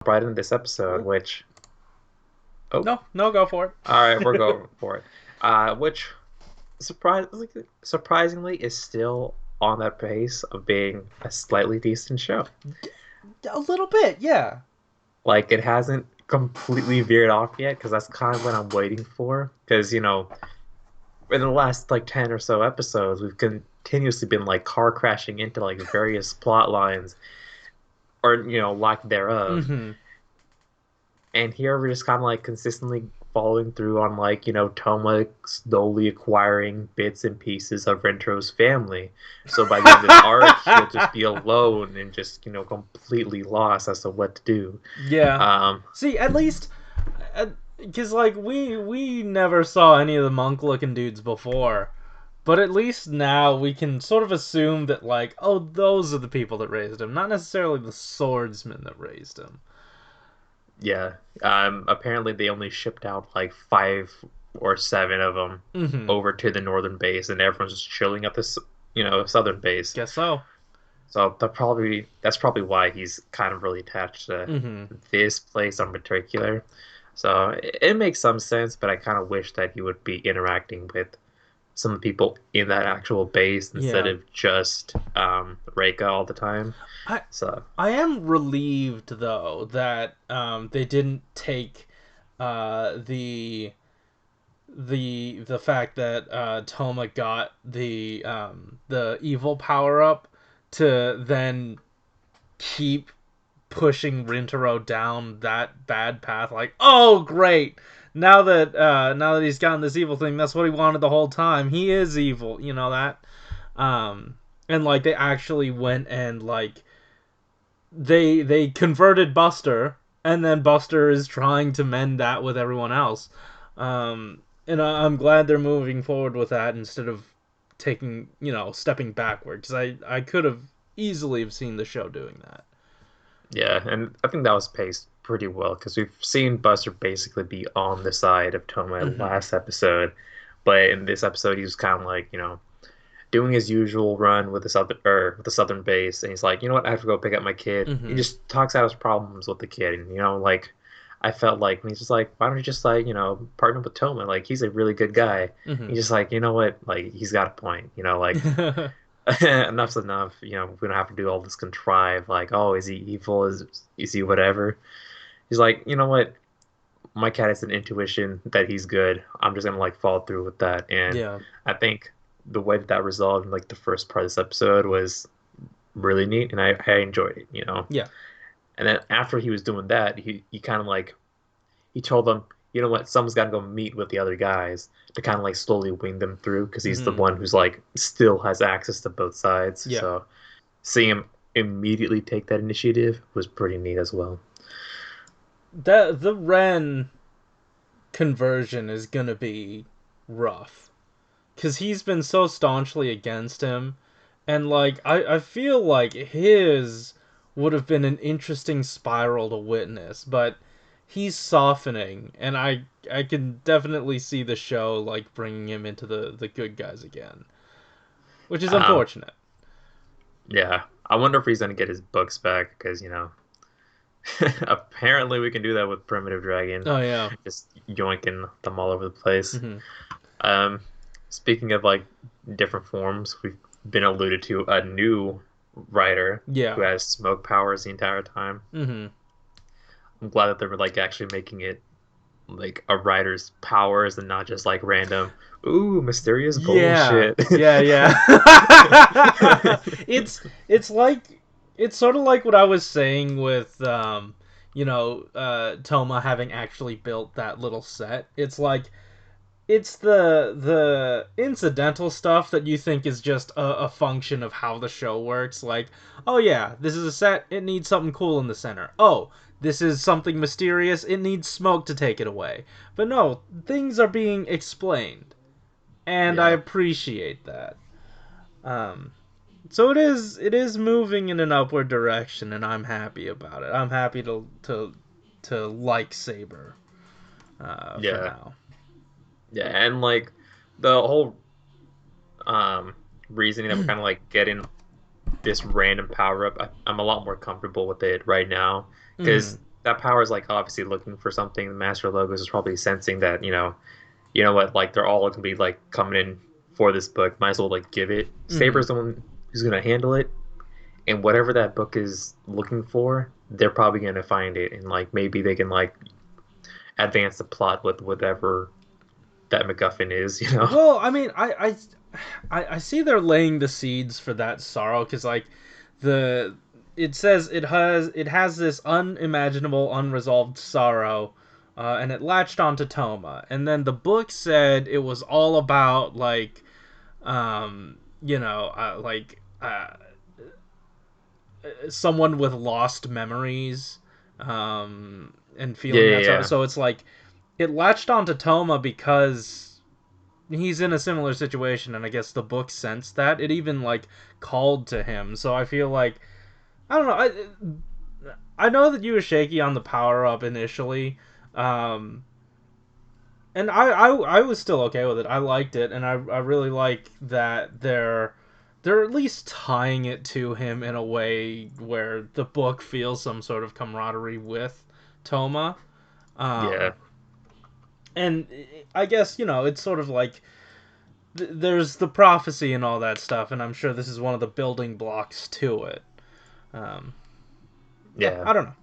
right into this episode, which oh, No, go for it. all right, we're going for it. Which surprisingly is still on that pace of being a slightly decent show. A little bit, yeah. Like it hasn't completely veered off yet, because that's kind of what I'm waiting for. Because in the last like 10 or so episodes, we've continuously been like car crashing into like various plot lines or lack thereof. Mm-hmm. And here we're just kind of like consistently following through on like, Toma slowly acquiring bits and pieces of Rentro's family. So by the end of this arc, he'll just be alone and just, completely lost as to what to do. Yeah. Um, See, at least, because like we never saw any of the monk-looking dudes before, but at least now we can sort of assume that like, oh, those are the people that raised him, not necessarily the swordsman that raised him. yeah. Apparently they only shipped out like 5 or 7 of them Mm-hmm. over to the northern base, and everyone's just chilling at this, southern base. Guess so. So that's probably why he's kind of really attached to Mm-hmm. this place in particular. So it makes some sense, but I kind of wish that he would be interacting with some of the people in that actual base instead Yeah. of just Reika all the time. I So I am relieved though that they didn't take the the fact that Toma got the evil power up to then keep pushing Rintaro down that bad path. Like, oh great, now that he's gotten this evil thing, that's what he wanted the whole time. He is evil, you know that. Um, and like they actually went and like they converted Buster, and then Buster is trying to mend that with everyone else. And I'm glad they're moving forward with that instead of taking stepping backward, because I could have easily have seen the show doing that. yeah, and I think that was paced pretty well because we've seen Buster basically be on the side of Toma Mm-hmm. last episode, but in this episode he was kind of like doing his usual run with the southern base, and he's like, you know what, I have to go pick up my kid. He Mm-hmm. just talks out his problems with the kid, and like I felt like when he's just like, why don't you just like partner with Toma? Like he's a really good guy. Mm-hmm. He's just like, you know what, like he's got a point. Like enough's enough. We don't have to do all this contrived like, oh, is he evil? Is he whatever? He's like, you know what, my cat has an intuition that he's good. I'm just gonna like follow through with that, and Yeah. I think the way that resolved in like the first part of this episode was really neat, and I enjoyed it. Yeah. And then after he was doing that, he kind of like he told them, you know what, someone's got to go meet with the other guys to kind of like slowly wing them through because he's the Mm-hmm. one who's like still has access to both sides. Yeah. So seeing him immediately take that initiative was pretty neat as well. The Ren conversion is gonna be rough because he's been so staunchly against him, and like I feel like his would have been an interesting spiral to witness, but he's softening, and I can definitely see the show like bringing him into the good guys again, which is Um, unfortunate. yeah, I wonder if he's gonna get his books back because apparently we can do that with Primitive Dragon, Oh yeah. just yoinking them all over the place. Mm-hmm. Um, Speaking of like different forms, we've been alluded to a new writer who Yeah. has smoke powers the entire time. Mm-hmm. I'm glad that they were like actually making it like a writer's powers and not just like random, ooh, mysterious Yeah, bullshit. yeah. It's like it's sort of like what I was saying with Toma having actually built that little set. It's like it's the incidental stuff that you think is just a function of how the show works. Like, oh yeah, this is a set, it needs something cool in the center. Oh, this is something mysterious, it needs smoke to take it away. But no, things are being explained, and I Yeah. appreciate that. Um, so it is moving in an upward direction, and I'm happy about it. I'm happy to like Saber for Yeah. now. Yeah. And like the whole um reasoning that we're kind of like getting this random power up, I'm a lot more comfortable with it right now Mm-hmm. because that power is like obviously looking for something. The Master of Logos is probably sensing that, you know what, like they're all gonna be like coming in for this book. Might as well like give it. Mm-hmm. Saber's the one who's gonna handle it, and whatever that book is looking for, they're probably gonna find it, and like maybe they can like advance the plot with whatever that MacGuffin is, you know? Well, I mean, I see they're laying the seeds for that sorrow because like the it says it has this unimaginable unresolved sorrow, and it latched onto Toma, and then the book said it was all about like someone with lost memories, and Yeah, feeling yeah, that sorrow. yeah. So it's like it latched onto Toma because he's in a similar situation, and I guess the book sensed that. It even like called to him. So I feel like I don't know. I know that you were shaky on the power up initially, um, and I was still okay with it. I liked it, and I really like that they're at least tying it to him in a way where the book feels some sort of camaraderie with Toma. Yeah. Um, and I guess it's sort of like there's the prophecy and all that stuff, and I'm sure this is one of the building blocks to it. Um, yeah, Yeah. I don't know.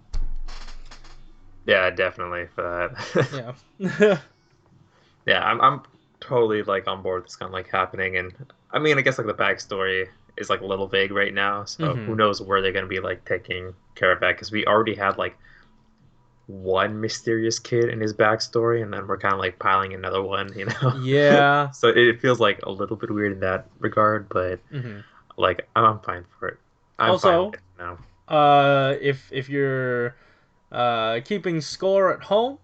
Yeah, definitely for that. Yeah. Yeah, I'm totally like on board with this kind of like happening, and I mean, I guess like the backstory is like a little vague right now, so who hmm knows where they're gonna be like taking care of that? Because we already had like one mysterious kid in his backstory, and then we're kind of like piling another one, you know? Yeah. So it feels like a little bit weird in that regard, but hmm like I'm fine for it. I'm fine with Also, it now. if you're keeping score at home,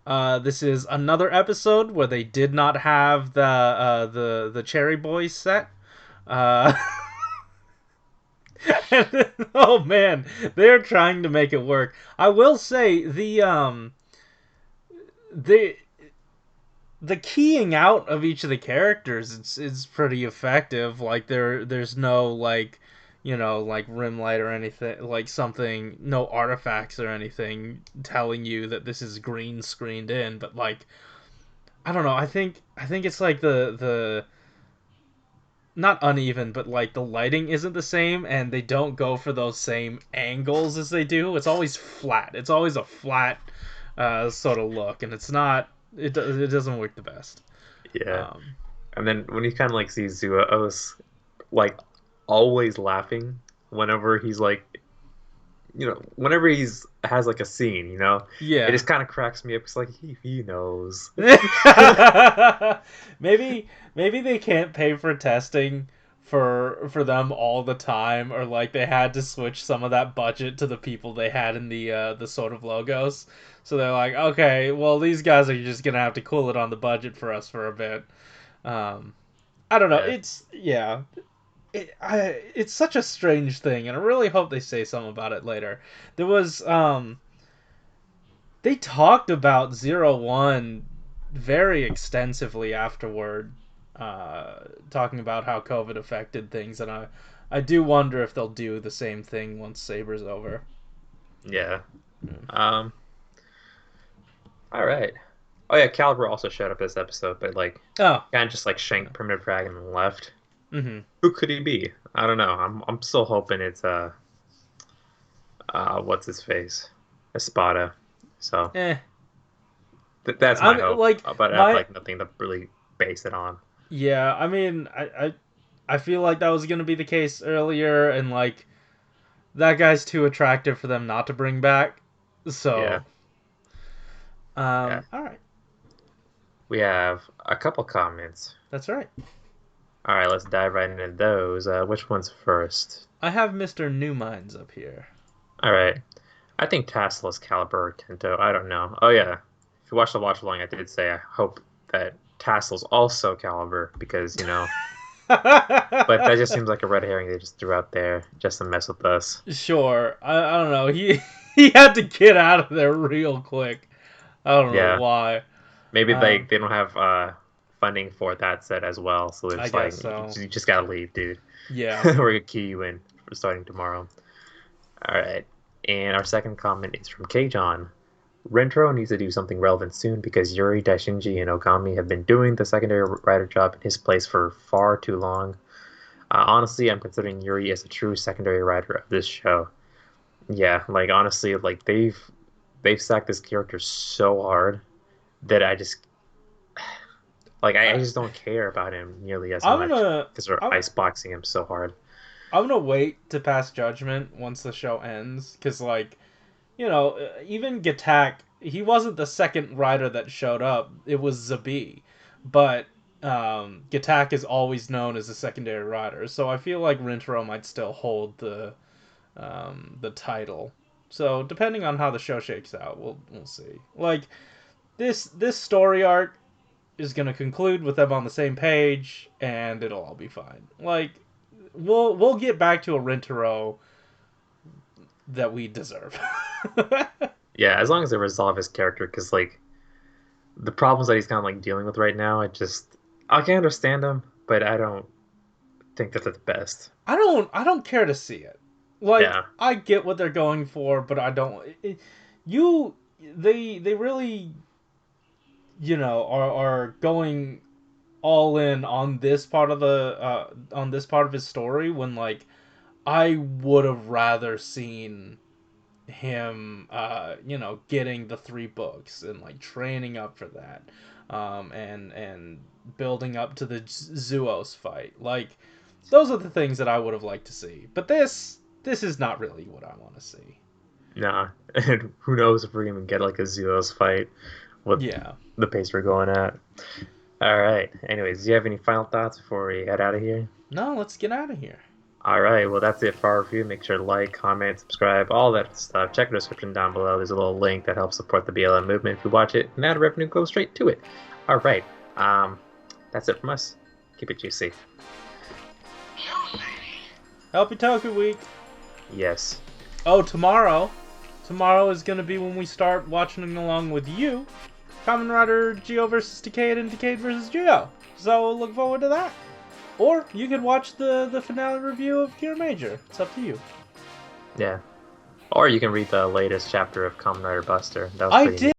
this is another episode where they did not have the Cherry Boys set. Uh, oh man, they're trying to make it work. I will say the the keying out of each of the characters is pretty effective. Like there's no like like rim light or anything, like something, no artifacts or anything telling you that this is green screened in, but like I don't know, I think it's like the not uneven, but like the lighting isn't the same, and they don't go for those same angles as they do. It's always flat. It's always a flat sort of look, and it doesn't work the best. Yeah. Um, And then when you kind of like see Zuos like always laughing whenever he's like, whenever he's has like a scene, it yeah. just kind of cracks me up. It's like he knows. maybe they can't pay for testing for them all the time, or like they had to switch some of that budget to the people they had in the sort of logos. So they're like, okay, well these guys are just gonna have to cool it on the budget for us for a bit. Um, I don't know. Yeah, It's such a strange thing, and I really hope they say something about it later. There was they talked about Zero One very extensively afterward, talking about how COVID affected things, and I do wonder if they'll do the same thing once Saber's over. yeah. Um, all right. Oh yeah, Caliber also showed up this episode, but like Oh, kind of just like shanked Primitive Dragon and left. mm-hmm. Who could he be? I don't know. I'm still hoping it's what's his face, Espada. So Eh. that's my I'm hope, like but I have my like nothing to really base it on. yeah. I mean, I feel like that was gonna be the case earlier, and like that guy's too attractive for them not to bring back. Yeah, So, yeah. all right, We have a couple comments. that's right. All right, let's dive right into those. Which one's first? I have Mr. New Minds up here. All right. I think Tassel is Caliber or Tento. I don't know. Oh yeah. If you watch the watch along, I did say I hope that Tassel's also Caliber because, but that just seems like a red herring they just threw out there just to mess with us. Sure, I don't know. He had to get out of there real quick. I don't know Yeah. why. Maybe Um, they don't have funding for that set as well, so they're I just like guess so. you just gotta leave, dude. Yeah. We're gonna key you in for starting tomorrow. All right. And our second comment is from Keijon. Rentaro needs to do something relevant soon because Yuri, Daishinji, and Ogami have been doing the secondary writer job in his place for far too long. Honestly, I'm considering Yuri as a true secondary writer of this show. Yeah, like honestly, like they've sacked this character so hard that I just like I I, just don't care about him nearly as I'm much gonna because they're I'm, iceboxing him so hard. I'm gonna wait to pass judgment once the show ends, because like, even Gatak, he wasn't the second rider that showed up. It was Zabi, but Gatak is always known as a secondary rider, so I feel like Rintaro might still hold the title. So depending on how the show shakes out, we'll see. Like this story arc is gonna conclude with them on the same page, and it'll all be fine. Like we'll get back to a Rintaro that we deserve. Yeah, as long as they resolve his character, because like the problems that he's kind of like dealing with right now, I can understand them, but I don't think that they're the best. I don't care to see it. Like Yeah, I get what they're going for, but I don't. You they really are going all in on this part of the on this part of his story when like I would have rather seen him getting the 3 books and like training up for that and building up to the Zuos fight. Like those are the things that I would have liked to see. But this is not really what I want to see. nah. And who knows if we're gonna get like a Zelos fight with Yeah. the pace we're going at. All right. Anyways, do you have any final thoughts before we head out of here? No, let's get out of here. All right. Well, that's it for our review. Make sure to like, comment, subscribe, all that stuff. Check the description down below. There's a little link that helps support the BLM movement if you watch it, and ad revenue goes straight to it. All right. That's it from us. Keep it juicy. Help Toku Week. Yes. Oh, tomorrow is gonna be when we start watching along with you, Kamen Rider Geo versus Decade and Decade versus Geo. So look forward to that. Or you could watch the finale review of Cure Major. It's up to you. Yeah. Or you can read the latest chapter of Kamen Rider Buster. That was I pretty did. neat.